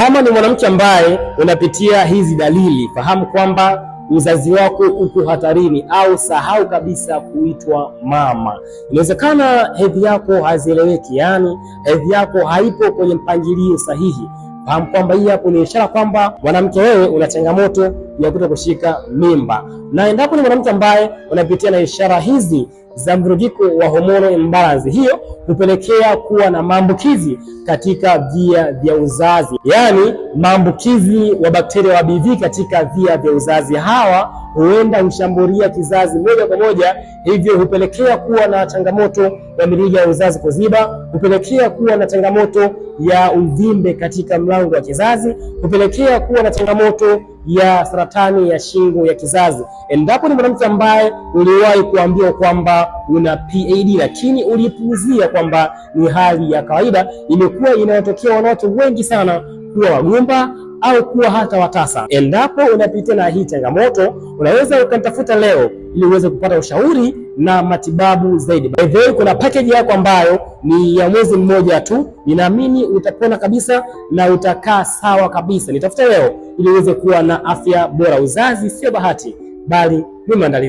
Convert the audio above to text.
Kama ni mwanamke ambaye unapitia hizi dalili, fahamu kwamba uzazi wako uko hatarini, au sahau kabisa kuitwa mama. Inawezekana hedhi yako hazieleweki, yani hedhi yako haipo kwenye mpangilio sahihi. Fahamu kwamba hii hapo ni ishara kwamba mwanamke wewe una changamoto ya kutokushika mimba. Na endapo ni mwanamke ambaye unapitia na ishara hizi za mvurugiko wa hormone imbalance, hiyo hupelekea kuwa na maambukizi katika via vya uzazi, yaani maambukizi wa bakteria wa BV katika via vya uzazi. Hawa huenda hushambulia kizazi moja kwa moja, hivyo hupelekea kuwa na changamoto ya mirija ya uzazi kuziba, hupelekea kuwa na changamoto ya uvimbe katika mlango wa kizazi, hupelekea kuwa na changamoto ya saratani ya shingo ya kizazi. Endapo ni mwanamke ambaye uliwahi kuambiwa kwamba una PID lakini ulipuuzia kwamba ni hali ya kawaida, imekuwa inayotokea wanawake wengi sana kuwa wagumba au kuwa hata watasa. Endapo unapitia na hii changamoto, unaweza ukanitafuta leo ili uweze kupata ushauri na matibabu zaidi. By the way, kuna package yako ambayo ni ya mwezi mmoja tu. Ninaamini utapona kabisa na utakaa sawa kabisa. Nitafuta leo ili uweze kuwa na afya bora. Uzazi sio bahati, bali ni maandalizi.